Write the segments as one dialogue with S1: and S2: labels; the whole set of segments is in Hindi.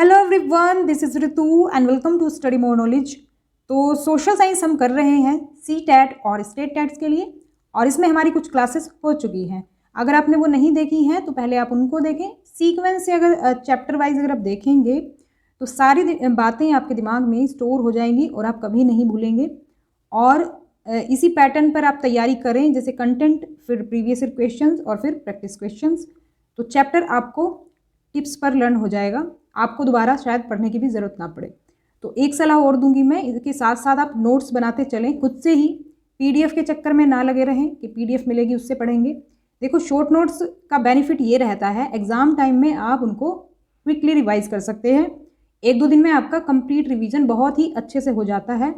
S1: Hello everyone, this is Ritu and welcome to study more knowledge. तो सोशल साइंस हम कर रहे हैं सी टैट और स्टेट टैट्स के लिए, और इसमें हमारी कुछ क्लासेस हो चुकी हैं। अगर आपने वो नहीं देखी हैं तो पहले आप उनको देखें। सीक्वेंस से अगर चैप्टर वाइज अगर आप देखेंगे तो सारी बातें आपके दिमाग में स्टोर हो जाएंगी और आप कभी नहीं भूलेंगे। और इसी पैटर्न पर आप तैयारी करें, जैसे कंटेंट, फिर प्रीवियस ईयर क्वेश्चंस और फिर प्रैक्टिस क्वेश्चंस। तो चैप्टर आपको टिप्स पर लर्न हो जाएगा, आपको दोबारा शायद पढ़ने की भी ज़रूरत ना पड़े। तो एक सलाह और दूंगी मैं, इसके साथ साथ आप नोट्स बनाते चलें खुद से ही, पीडीएफ के चक्कर में ना लगे रहें कि पीडीएफ मिलेगी उससे पढ़ेंगे। देखो, शॉर्ट नोट्स का बेनिफिट ये रहता है, एग्ज़ाम टाइम में आप उनको क्विकली रिवाइज कर सकते हैं। 1-2 दिन में आपका कंप्लीट रिवीजन बहुत ही अच्छे से हो जाता है,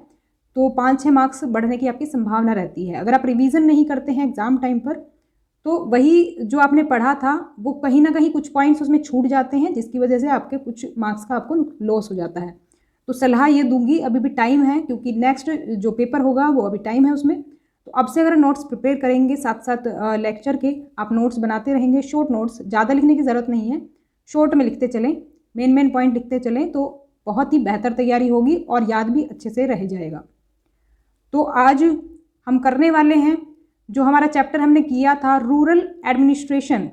S1: तो 5-6 मार्क्स बढ़ने की आपकी संभावना रहती है। अगर आप रिवीजन नहीं करते हैं एग्ज़ाम टाइम पर तो वही जो आपने पढ़ा था वो कहीं ना कहीं कुछ पॉइंट्स उसमें छूट जाते हैं, जिसकी वजह से आपके कुछ मार्क्स का आपको लॉस हो जाता है। तो सलाह ये दूंगी, अभी भी टाइम है, क्योंकि नेक्स्ट जो पेपर होगा वो अभी टाइम है उसमें। तो अब से अगर नोट्स प्रिपेयर करेंगे, साथ साथ लेक्चर के आप नोट्स बनाते रहेंगे, शॉर्ट नोट्स, ज़्यादा लिखने की ज़रूरत नहीं है, शॉर्ट में लिखते चलें, मेन पॉइंट लिखते चलें, तो बहुत ही बेहतर तैयारी होगी और याद भी अच्छे से रह जाएगा। तो आज हम करने वाले हैं, जो हमारा चैप्टर हमने किया था रूरल एडमिनिस्ट्रेशन,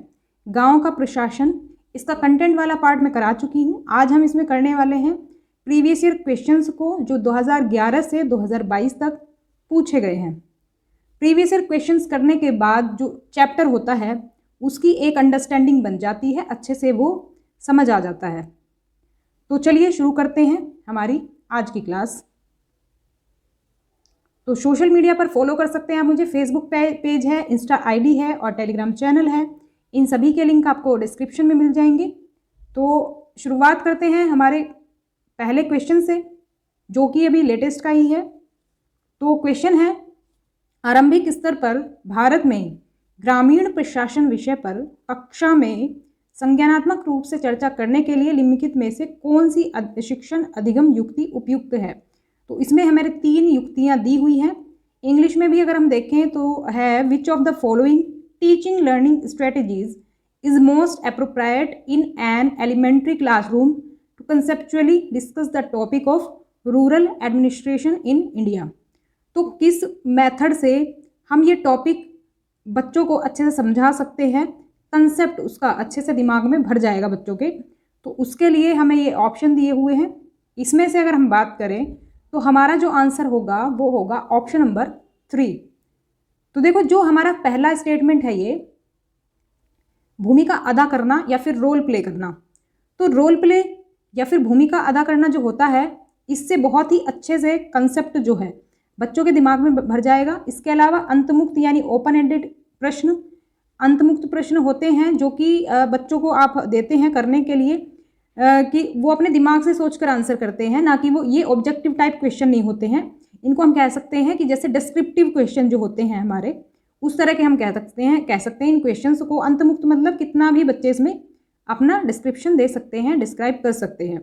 S1: गांव का प्रशासन, इसका कंटेंट वाला पार्ट मैं करा चुकी हूँ। आज हम इसमें करने वाले हैं प्रीवियस ईयर क्वेश्चंस को, जो 2011 से 2022 तक पूछे गए हैं। प्रीवियस ईयर क्वेश्चंस करने के बाद जो चैप्टर होता है उसकी एक अंडरस्टैंडिंग बन जाती है, अच्छे से वो समझ आ जाता है। तो चलिए शुरू करते हैं हमारी आज की क्लास। तो सोशल मीडिया पर फॉलो कर सकते हैं आप मुझे, फेसबुक पेज है, इंस्टा आईडी है और टेलीग्राम चैनल है। इन सभी के लिंक आपको डिस्क्रिप्शन में मिल जाएंगे। तो शुरुआत करते हैं हमारे पहले क्वेश्चन से, जो कि अभी लेटेस्ट का ही है। तो क्वेश्चन है, आरंभिक स्तर पर भारत में ग्रामीण प्रशासन विषय पर कक्षा में संज्ञानात्मक रूप से चर्चा करने के लिए निम्नलिखित में से कौन सी शिक्षण अधिगम युक्ति उपयुक्त है। तो इसमें हमारे 3 युक्तियां दी हुई हैं। इंग्लिश में भी अगर हम देखें तो है, which of the following teaching learning strategies is most appropriate in an elementary classroom to conceptually discuss the topic of rural administration in India. तो किस मेथड से हम ये टॉपिक बच्चों को अच्छे से समझा सकते हैं, कंसेप्ट उसका अच्छे से दिमाग में भर जाएगा बच्चों के। तो उसके लिए हमें ये ऑप्शन दिए हुए हैं। इसमें से अगर हम बात करें तो हमारा जो आंसर होगा वो होगा ऑप्शन नंबर 3। तो देखो, जो हमारा पहला स्टेटमेंट है, ये भूमिका अदा करना या फिर रोल प्ले करना। तो रोल प्ले या फिर भूमिका अदा करना जो होता है, इससे बहुत ही अच्छे से कंसेप्ट जो है बच्चों के दिमाग में भर जाएगा। इसके अलावा अंतमुक्त यानी ओपन एंडेड प्रश्न, अंतमुक्त प्रश्न होते हैं जो कि बच्चों को आप देते हैं करने के लिए, कि वो अपने दिमाग से सोचकर आंसर करते हैं, ना कि वो ये ऑब्जेक्टिव टाइप क्वेश्चन नहीं होते हैं। इनको हम कह सकते हैं कि जैसे डिस्क्रिप्टिव क्वेश्चन जो होते हैं हमारे, उस तरह के हम कह सकते हैं इन क्वेश्चंस को। अंतमुक्त मतलब कितना भी बच्चे इसमें अपना डिस्क्रिप्शन दे सकते हैं, डिस्क्राइब कर सकते हैं।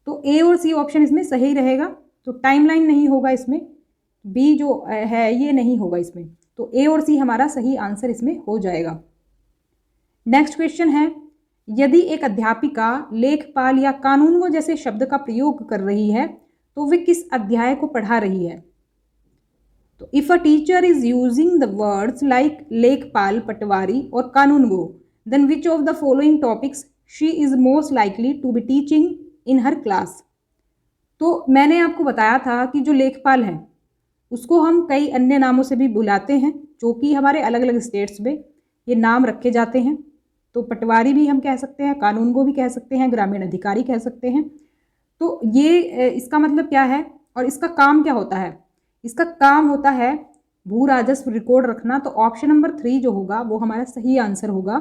S1: तो ए और सी ऑप्शन इसमें सही रहेगा। तो टाइमलाइन नहीं होगा इसमें, बी जो है ये नहीं होगा इसमें। तो ए और सी हमारा सही आंसर इसमें हो जाएगा। नेक्स्ट क्वेश्चन है, यदि एक अध्यापिका लेखपाल या कानूनगो जैसे शब्द का प्रयोग कर रही है तो वे किस अध्याय को पढ़ा रही है। तो if a teacher is using the words like lekhpal, patwari और kanungo, then which of the following topics she is most likely to be teaching in her class. तो मैंने आपको बताया था कि जो लेखपाल है उसको हम कई अन्य नामों से भी बुलाते हैं, जो कि हमारे अलग अलग स्टेट्स में ये नाम रखे जाते हैं। तो पटवारी भी हम कह सकते हैं, कानूनगो भी कह सकते हैं, ग्रामीण अधिकारी कह सकते हैं। तो ये इसका मतलब क्या है और इसका काम क्या होता है। इसका काम होता है भू राजस्व रिकॉर्ड रखना। तो ऑप्शन नंबर 3 जो होगा वो हमारा सही आंसर होगा,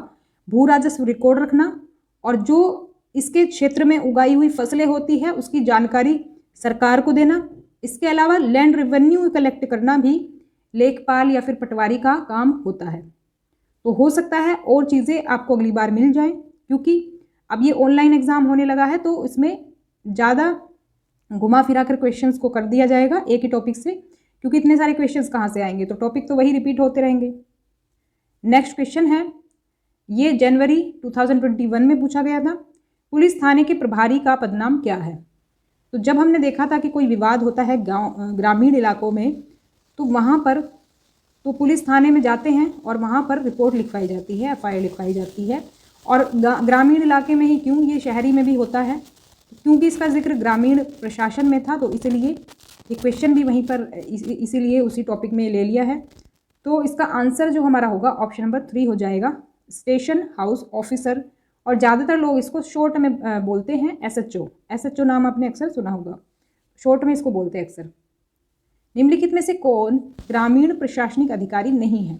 S1: भू राजस्व रिकॉर्ड रखना। और जो इसके क्षेत्र में उगाई हुई फसलें होती है उसकी जानकारी सरकार को देना। इसके अलावा लैंड रेवेन्यू कलेक्ट करना भी लेखपाल या फिर पटवारी का काम होता है। तो हो सकता है और चीज़ें आपको अगली बार मिल जाएं, क्योंकि अब ये ऑनलाइन एग्ज़ाम होने लगा है तो इसमें ज़्यादा घुमा फिरा कर क्वेश्चंस को कर दिया जाएगा एक ही टॉपिक से, क्योंकि इतने सारे क्वेश्चंस कहाँ से आएंगे, तो टॉपिक तो वही रिपीट होते रहेंगे। नेक्स्ट क्वेश्चन है, ये जनवरी 2021 में पूछा गया था। पुलिस थाने के प्रभारी का पदनाम क्या है? तो जब हमने देखा था कि कोई विवाद होता है गांव ग्रामीण इलाकों में, तो वहाँ पर तो पुलिस थाने में जाते हैं और वहाँ पर रिपोर्ट लिखवाई जाती है, FIR लिखवाई जाती है। और ग्रामीण इलाके में ही क्यों, ये शहरी में भी होता है, क्योंकि इसका जिक्र ग्रामीण प्रशासन में था, तो इसलिए ये क्वेश्चन भी वहीं पर इसीलिए उसी टॉपिक में ले लिया है। तो इसका आंसर जो हमारा होगा ऑप्शन नंबर 3 हो जाएगा, स्टेशन हाउस ऑफिसर। और ज़्यादातर लोग इसको शॉर्ट में बोलते हैं SHO। SHO नाम आपने अक्सर सुना होगा, शॉर्ट में इसको बोलते हैं अक्सर। निम्नलिखित में से कौन ग्रामीण प्रशासनिक अधिकारी नहीं है?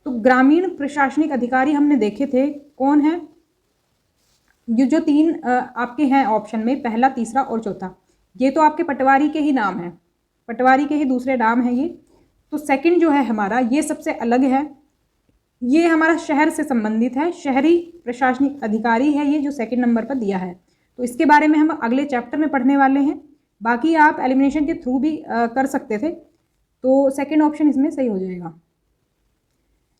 S1: तो ग्रामीण प्रशासनिक अधिकारी हमने देखे थे कौन है, ये जो 3 आपके हैं ऑप्शन में, पहला, तीसरा और चौथा, ये तो आपके पटवारी के ही नाम हैं, पटवारी के ही दूसरे नाम हैं ये। तो सेकंड जो है हमारा, ये सबसे अलग है, ये हमारा शहर से संबंधित है, शहरी प्रशासनिक अधिकारी है ये जो सेकंड नंबर पर दिया है। तो इसके बारे में हम अगले चैप्टर में पढ़ने वाले हैं, बाकी आप एलिमिनेशन के थ्रू भी कर सकते थे। तो सेकंड ऑप्शन इसमें सही हो जाएगा।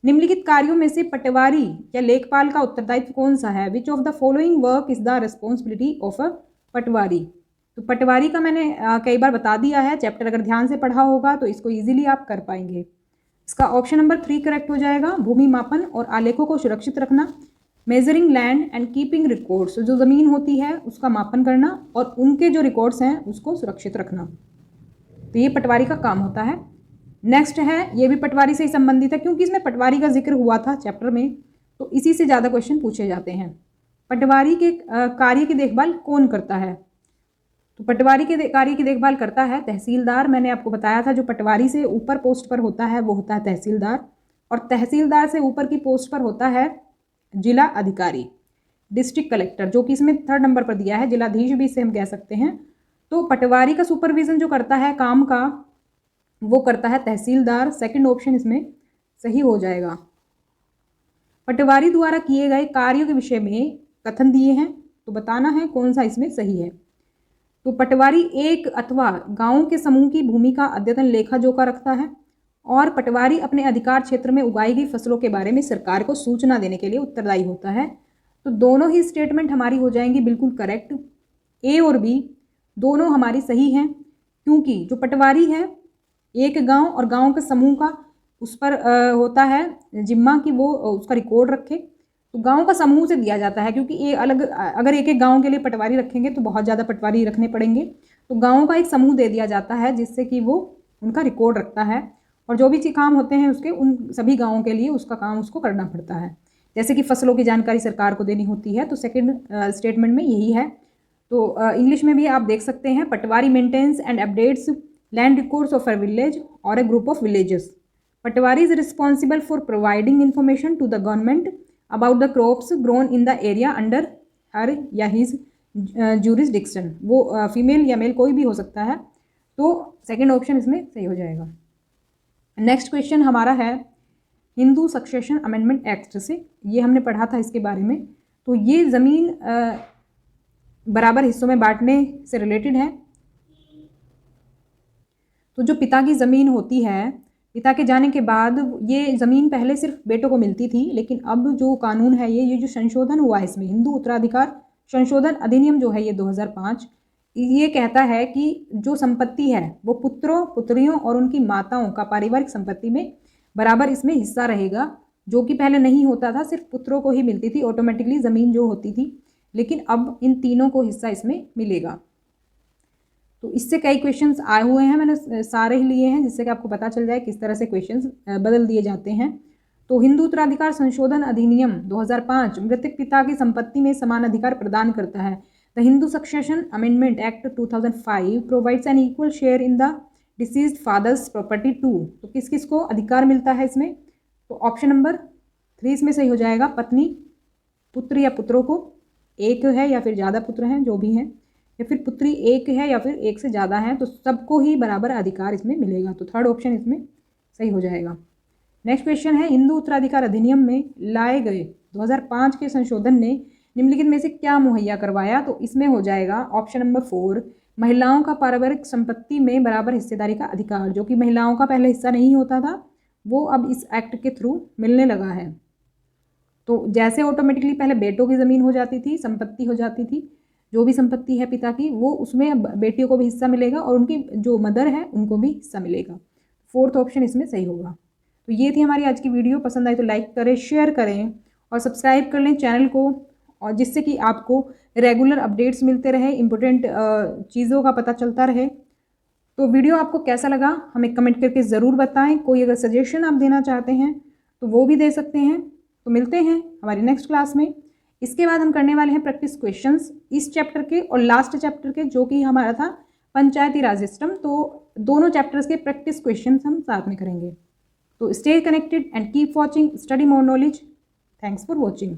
S1: निम्नलिखित कार्यों में से पटवारी या लेखपाल का उत्तरदायित्व कौन सा है? Which of the following work is the responsibility of a patwari? तो पटवारी का मैंने कई बार बता दिया है, चैप्टर अगर ध्यान से पढ़ा होगा तो इसको इजीली आप कर पाएंगे। इसका ऑप्शन नंबर 3 करेक्ट हो जाएगा, भूमि मापन और आलेखों को सुरक्षित रखना, measuring land and keeping records, जो ज़मीन होती है उसका मापन करना और उनके जो रिकॉर्ड्स हैं उसको सुरक्षित रखना, तो ये पटवारी का काम होता है। नेक्स्ट है, ये भी पटवारी से ही संबंधित है, क्योंकि इसमें पटवारी का जिक्र हुआ था चैप्टर में, तो इसी से ज़्यादा क्वेश्चन पूछे जाते हैं। पटवारी के कार्य की देखभाल कौन करता है? तो पटवारी के कार्य की देखभाल करता है तहसीलदार। मैंने आपको बताया था जो पटवारी से ऊपर पोस्ट पर होता है वो होता है तहसीलदार, और तहसीलदार से ऊपर की पोस्ट पर होता है जिला अधिकारी, डिस्ट्रिक्ट कलेक्टर, जो कि इसमें 3rd नंबर पर दिया है, जिलाधीश भी इसे हम कह सकते हैं। तो पटवारी का सुपरविजन जो करता है काम का, वो करता है तहसीलदार। सेकंड ऑप्शन इसमें सही हो जाएगा। पटवारी द्वारा किए गए कार्यों के विषय में कथन दिए हैं, तो बताना है कौन सा इसमें सही है। तो पटवारी एक अथवा गांवों के समूह की भूमि का अद्यतन लेखा जोखा रखता है, और पटवारी अपने अधिकार क्षेत्र में उगाई गई फसलों के बारे में सरकार को सूचना देने के लिए उत्तरदायी होता है। तो दोनों ही स्टेटमेंट हमारी हो जाएंगी बिल्कुल करेक्ट, A और B दोनों हमारी सही हैं, क्योंकि जो पटवारी है एक गांव और गांव के समूह का उस पर होता है जिम्मा कि वो उसका रिकॉर्ड रखे, तो गांव का समूह से दिया जाता है, क्योंकि ये अलग अगर एक एक गांव के लिए पटवारी रखेंगे तो बहुत ज़्यादा पटवारी रखने पड़ेंगे, तो गांव का एक समूह दे दिया जाता है जिससे कि वो उनका रिकॉर्ड रखता है, और जो भी काम होते हैं उसके उन सभी गाँवों के लिए उसका काम उसको करना पड़ता है। जैसे कि फसलों की जानकारी सरकार को देनी होती है, तो सेकेंड स्टेटमेंट में यही है। तो इंग्लिश में भी आप देख सकते हैं, patwari maintains and updates land records of a village और a group of villages. Patwari is responsible for providing information to the government about the crops grown in the area under her या हिज ज्यूरिसडिक्शन। वो फीमेल या मेल कोई भी हो सकता है, तो सेकेंड ऑप्शन इसमें सही हो जाएगा। नेक्स्ट क्वेश्चन हमारा है हिंदू सक्सेशन अमेंडमेंट एक्ट से, ये हमने पढ़ा था इसके बारे में। तो ये ज़मीन बराबर हिस्सों में बांटने से रिलेटेड है। तो जो पिता की ज़मीन होती है, पिता के जाने के बाद ये ज़मीन पहले सिर्फ बेटों को मिलती थी, लेकिन अब जो कानून है ये जो संशोधन हुआ है इसमें, हिंदू उत्तराधिकार संशोधन अधिनियम जो है ये 2005, ये कहता है कि जो संपत्ति है वो पुत्रों पुत्रियों और उनकी माताओं का पारिवारिक संपत्ति में बराबर इसमें हिस्सा रहेगा, जो कि पहले नहीं होता था, सिर्फ पुत्रों को ही मिलती थी ऑटोमेटिकली ज़मीन जो होती थी, लेकिन अब इन तीनों को हिस्सा इसमें मिलेगा। तो इससे कई क्वेश्चंस आए हुए हैं, मैंने सारे ही लिए हैं जिससे कि आपको पता चल जाए किस तरह से क्वेश्चंस बदल दिए जाते हैं। तो हिंदू उत्तराधिकार संशोधन अधिनियम 2005 मृतक पिता की संपत्ति में समान अधिकार प्रदान करता है। The Hindu succession amendment act 2005 provides an equal share in the deceased father's property too. तो किस किस को अधिकार मिलता है इसमें? तो ऑप्शन नंबर 3 इसमें सही हो जाएगा, पत्नी, पुत्र या पुत्रों को, एक है या फिर ज़्यादा पुत्र हैं जो भी हैं, या फिर पुत्री एक है या फिर एक से ज़्यादा है, तो सबको ही बराबर अधिकार इसमें मिलेगा। तो थर्ड ऑप्शन इसमें सही हो जाएगा। नेक्स्ट क्वेश्चन है हिंदू उत्तराधिकार अधिनियम में लाए गए 2005 के संशोधन ने निम्नलिखित में से क्या मुहैया करवाया? तो इसमें हो जाएगा ऑप्शन नंबर 4, महिलाओं का पारिवारिक संपत्ति में बराबर हिस्सेदारी का अधिकार, जो कि महिलाओं का पहले हिस्सा नहीं होता था, वो अब इस एक्ट के थ्रू मिलने लगा है। तो जैसे ऑटोमेटिकली पहले बेटों की ज़मीन हो जाती थी, संपत्ति हो जाती थी, जो भी संपत्ति है पिता की वो उसमें अब बेटियों को भी हिस्सा मिलेगा और उनकी जो मदर है उनको भी हिस्सा मिलेगा। फोर्थ ऑप्शन इसमें सही होगा। तो ये थी हमारी आज की वीडियो। पसंद आई तो लाइक करें, शेयर करें और सब्सक्राइब कर लें चैनल को, और जिससे कि आपको रेगुलर अपडेट्स मिलते रहे, इम्पोर्टेंट चीज़ों का पता चलता रहे। तो वीडियो आपको कैसा लगा हमें कमेंट करके ज़रूर बताएं। कोई अगर सजेशन आप देना चाहते हैं तो वो भी दे सकते हैं। तो मिलते हैं हमारी नेक्स्ट क्लास में। इसके बाद हम करने वाले हैं प्रैक्टिस क्वेश्चंस इस चैप्टर के और लास्ट चैप्टर के, जो कि हमारा था पंचायती राज सिस्टम। तो दोनों चैप्टर्स के प्रैक्टिस क्वेश्चंस हम साथ में करेंगे। तो stay connected and keep watching study more knowledge. Thanks for watching.